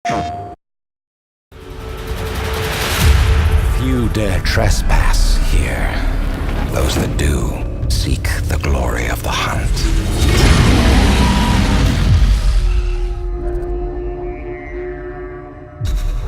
Few dare trespass here. Those that do seek the glory of the hunt.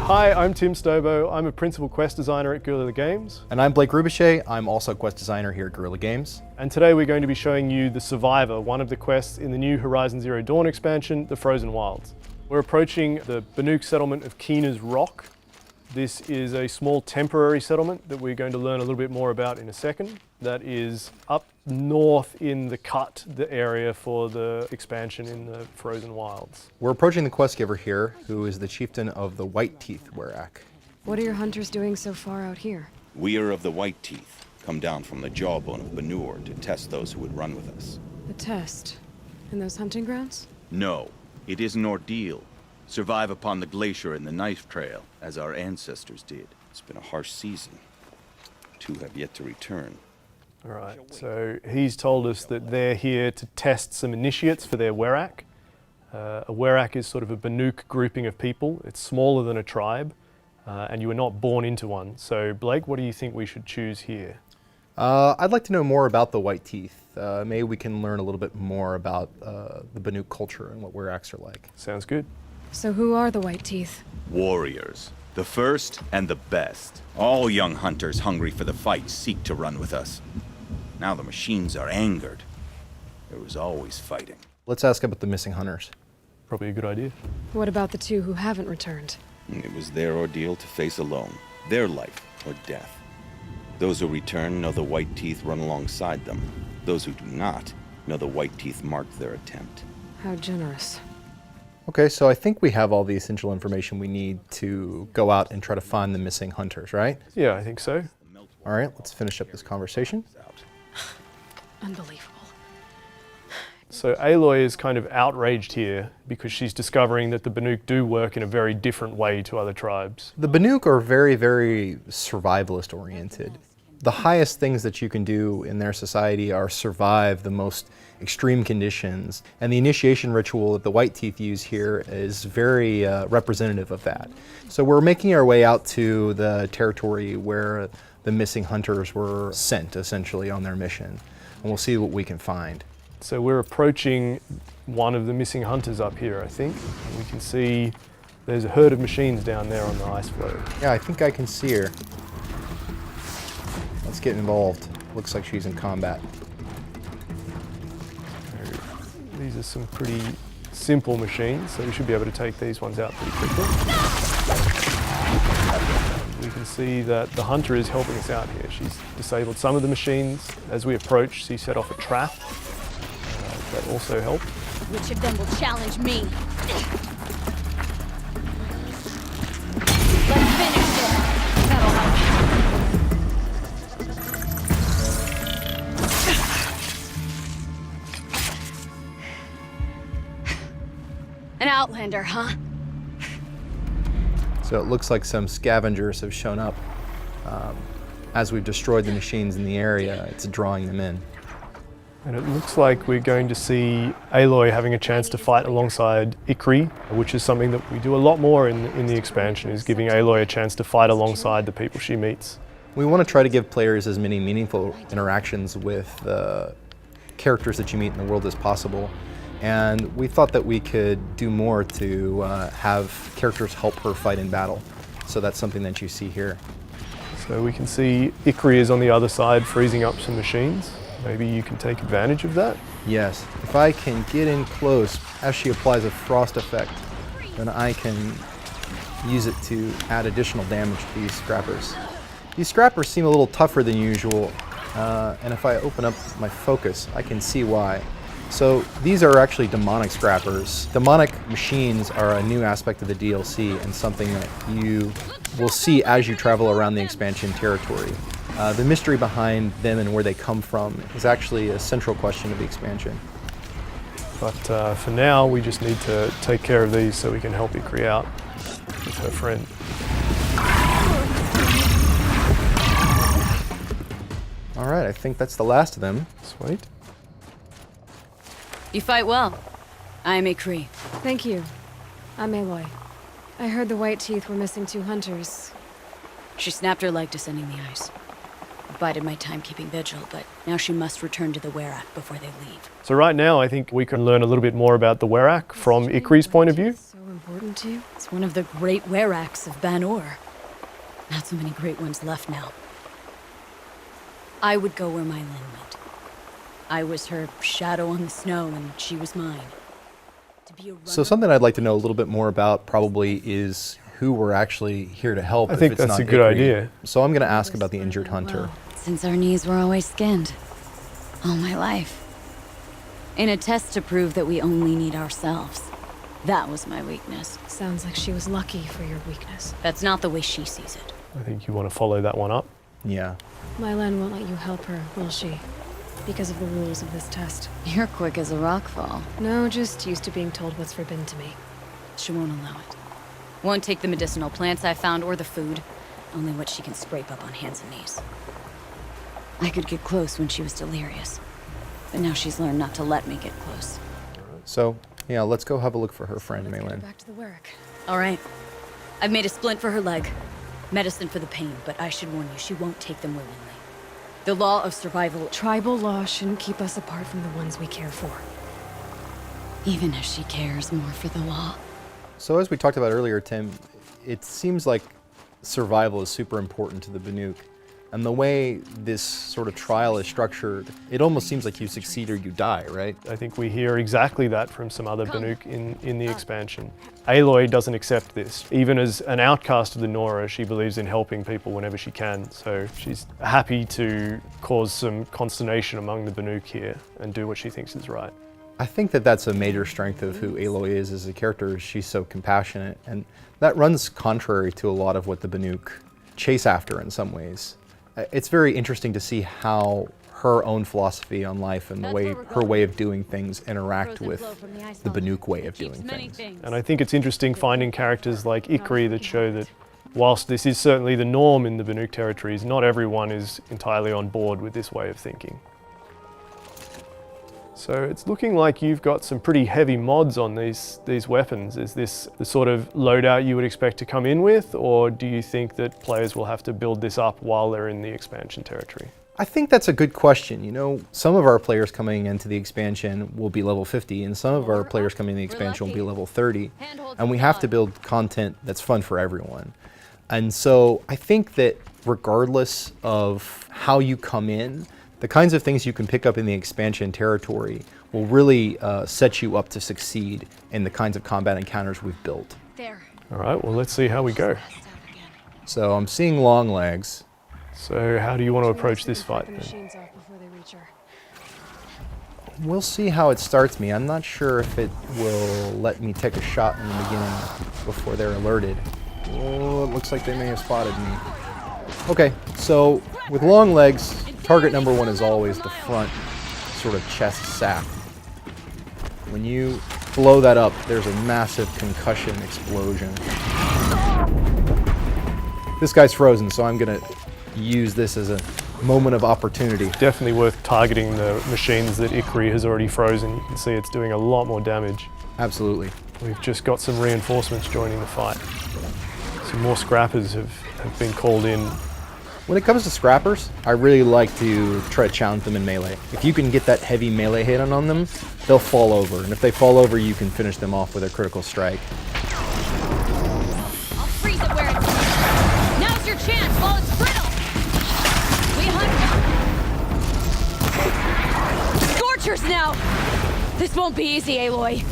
Hi, I'm Tim Stobo. I'm a principal quest designer at Guerrilla Games. And I'm Blake Rubichet. I'm also a quest designer here at Guerrilla Games. And today we're going to be showing you The Survivor, one of the quests in the new Horizon Zero Dawn expansion, The Frozen Wilds. We're approaching the Banuk settlement of Keena's Rock. This is a small temporary settlement that we're going to learn a little bit more about in a second. That is up north in the cut, the area for the expansion in the Frozen Wilds. We're approaching the quest giver here, who is the chieftain of the White Teeth Werak. What are your hunters doing so far out here? We are of the White Teeth, come down from the jawbone of Banur to test those who would run with us. The test? In those hunting grounds? No, it is an ordeal. Survive upon the glacier and the knife trail, as our ancestors did. It's been a harsh season. Two have yet to return. All right, so he's told us that they're here to test some initiates for their Werak. A Werak is sort of a Banuk grouping of people. It's smaller than a tribe, and you were not born into one. So Blake, what do you think we should choose here? I'd like to know more about the White Teeth. Maybe we can learn a little bit more about the Banuk culture and what Weraks are like. Sounds good. So who are the White Teeth? Warriors. The first and the best. All young hunters hungry for the fight seek to run with us. Now the machines are angered. There was always fighting. Let's ask about the missing hunters. Probably a good idea. What about the two who haven't returned? It was their ordeal to face alone. Their life or death. Those who return know the White Teeth run alongside them. Those who do not know the White Teeth marked their attempt. How generous. Okay, so I think we have all the essential information we need to go out and try to find the missing hunters, right? Yeah, I think so. All right, let's finish up this conversation. Unbelievable. So Aloy is kind of outraged here because she's discovering that the Banuk do work in a very different way to other tribes. The Banuk are very, very survivalist oriented. The highest things that you can do in their society are survive the most extreme conditions. And the initiation ritual that the White Teeth use here is very representative of that. So we're making our way out to the territory where the missing hunters were sent, essentially, on their mission. And we'll see what we can find. So we're approaching one of the missing hunters up here, I think. And we can see there's a herd of machines down there on the ice floe. Yeah, I think I can see her. Let's get involved. Looks like she's in combat. These are some pretty simple machines, so we should be able to take these ones out pretty quickly. We can see that the hunter is helping us out here. She's disabled some of the machines. As we approach, she set off a trap. That also helped. Which of them will challenge me? Let's finish this. That'll help. An outlander, huh? So it looks like some scavengers have shown up. As we've destroyed the machines in the area, it's drawing them in. And it looks like we're going to see Aloy having a chance to fight alongside Ikri, which is something that we do a lot more in the expansion, is giving Aloy a chance to fight alongside the people she meets. We want to try to give players as many meaningful interactions with the characters that you meet in the world as possible. And we thought that we could do more to have characters help her fight in battle. So that's something that you see here. So we can see Ikri is on the other side freezing up some machines. Maybe you can take advantage of that? Yes, if I can get in close as she applies a frost effect, then I can use it to add additional damage to these scrappers. These scrappers seem a little tougher than usual, and if I open up my focus, I can see why. So these are actually demonic scrappers. Demonic machines are a new aspect of the DLC and something that you will see as you travel around the expansion territory. The mystery behind them and where they come from is actually a central question of the expansion. But for now, we just need to take care of these so we can help Ikri out with her friend. All right, I think that's the last of them. Sweet. You fight well. I'm Ikri. Thank you. I'm Aloy. I heard the White Teeth were missing 2 hunters. She snapped her leg descending the ice. I bided my time keeping vigil, but now she must return to the Werak before they leave. So right now, I think we can learn a little bit more about the Werak from Ikri's point of view. So important to you? It's one of the great Weraks of Ban-Ur. Not so many great ones left now. I would go where my Lin went. I was her shadow on the snow, and she was mine. To be a So runner- something I'd like to know a little bit more about probably is who we're actually here to help. I if think it's that's not a good Ikri. idea. So I'm going to ask about the injured hunter. Well, since our knees were always skinned. All my life. In a test to prove that we only need ourselves. That was my weakness. Sounds like she was lucky for your weakness. That's not the way she sees it. I think you want to follow that one up. Yeah. Mylan won't let you help her, will she? Because of the rules of this test. You're quick as a rock fall. No, just used to being told what's forbidden to me. She won't allow it. Won't take the medicinal plants I found or the food. Only what she can scrape up on hands and knees. I could get close when she was delirious. But now she's learned not to let me get close. So, yeah, let's go have a look for her friend, Let's get her Maylin. back to the Werak. All right. I've made a splint for her leg. Medicine for the pain, but I should warn you, she won't take them willingly. The law of survival, Tribal law shouldn't keep us apart from the ones we care for. even if she cares more for the law. So as we talked about earlier, Tim, it seems like survival is super important to the Banuk. And the way this sort of trial is structured, it almost seems like you succeed or you die, right? I think we hear exactly that from some other Banuk in the expansion. Aloy doesn't accept this. Even as an outcast of the Nora, she believes in helping people whenever she can. So she's happy to cause some consternation among the Banuk here and do what she thinks is right. I think that that's a major strength of who Aloy is as a character. She's so compassionate, and that runs contrary to a lot of what the Banuk chase after in some ways. It's very interesting to see how her own philosophy on life and the way her way of doing things interact with the Banuk way of doing things. And I think it's interesting finding characters like Ikri that show that whilst this is certainly the norm in the Banuk territories, not everyone is entirely on board with this way of thinking. So it's looking like you've got some pretty heavy mods on these weapons. Is this the sort of loadout you would expect to come in with, or do you think that players will have to build this up while they're in the expansion territory? I think that's a good question. You know, some of our players coming into the expansion will be level 50, and some of our players coming into the expansion will be level 30. And we have to build content that's fun for everyone. And so I think that regardless of how you come in, the kinds of things you can pick up in the expansion territory will really set you up to succeed in the kinds of combat encounters we've built. There. All right, well, let's see how we go. So I'm seeing long legs. So how do you want to approach this fight The then? machines off before they reach her. We'll see how it starts me. I'm not sure if it will let me take a shot in the beginning before they're alerted. Oh, it looks like they may have spotted me. Okay, so with long legs, target number one is always the front sort of chest sack. When you blow that up, there's a massive concussion explosion. This guy's frozen, so I'm gonna use this as a moment of opportunity. Definitely worth targeting the machines that Ikri has already frozen. You can see it's doing a lot more damage. Absolutely. We've just got some reinforcements joining the fight. Some more scrappers have been called in. When it comes to scrappers, I really like to try to challenge them in melee. If you can get that heavy melee hit on them, they'll fall over. And if they fall over, you can finish them off with a critical strike. I'll freeze it where it's... Now's your chance while it's brittle! We hunt... Scorchers now! This won't be easy, Aloy.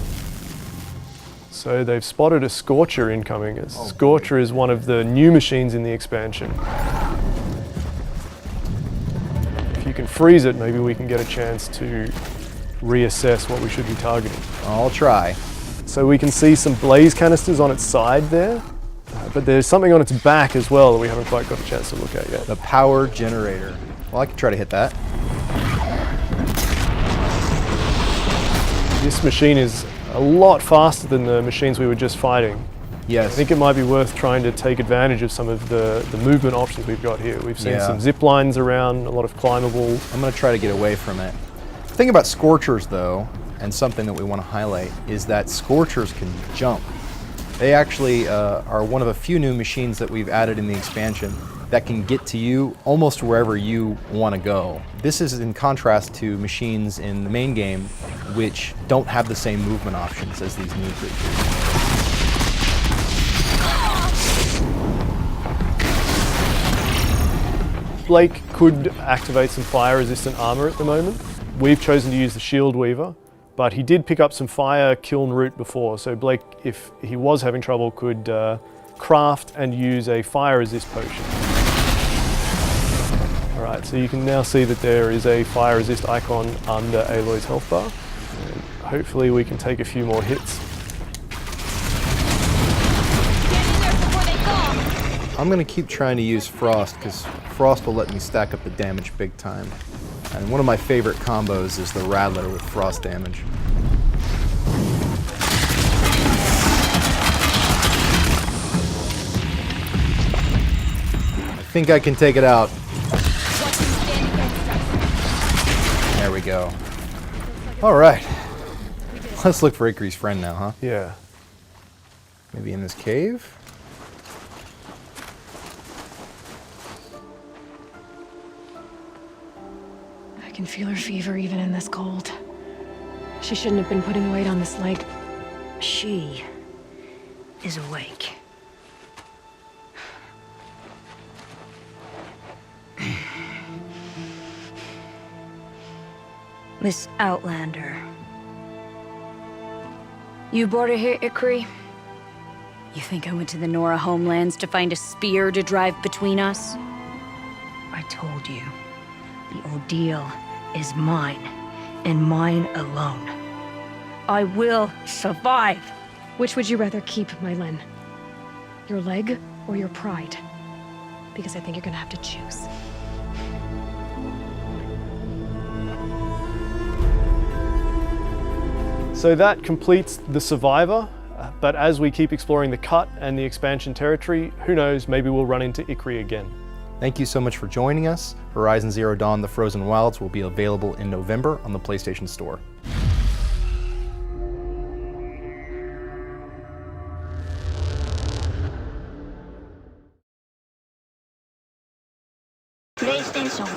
So they've spotted a Scorcher incoming. A Scorcher is one of the new machines in the expansion. If you can freeze it, maybe we can get a chance to reassess what we should be targeting. I'll try. So we can see some blaze canisters on its side there, but there's something on its back as well that we haven't quite got a chance to look at yet. The power generator. Well, I can try to hit that. This machine is a lot faster than the machines we were just fighting. Yes. I think it might be worth trying to take advantage of some of the movement options we've got here. We've seen some zip lines around, a lot of climbable. I'm going to try to get away from it. The thing about Scorchers, though, and something that we want to highlight, is that Scorchers can jump. They actually are one of a few new machines that we've added in the expansion that can get to you almost wherever you want to go. This is in contrast to machines in the main game which don't have the same movement options as these new creatures. Blake could activate some fire-resistant armor at the moment. We've chosen to use the Shield Weaver, but he did pick up some fire kiln root before, so Blake, if he was having trouble, could craft and use a fire resist potion. All right, so you can now see that there is a fire resist icon under Aloy's health bar. And hopefully we can take a few more hits. I'm going to keep trying to use Frost because Frost will let me stack up the damage big time. And one of my favorite combos is the Rattler with Frost damage. I think I can take it out. There we go. All right. Let's look for Ikri's friend now, huh? Yeah. Maybe in this cave? I can feel her fever even in this cold. She shouldn't have been putting weight on this leg. She is awake. Miss Outlander. You brought her here, Ikri? You think I went to the Nora homelands to find a spear to drive between us? I told you. The ordeal is mine, and mine alone. I will survive. Which would you rather keep, Mylin? Your leg or your pride? Because I think you're gonna have to choose. So that completes the Survivor, but as we keep exploring the Cut and the expansion territory, who knows, maybe we'll run into Ikri again. Thank you so much for joining us. Horizon Zero Dawn: The Frozen Wilds will be available in November on the PlayStation Store. PlayStation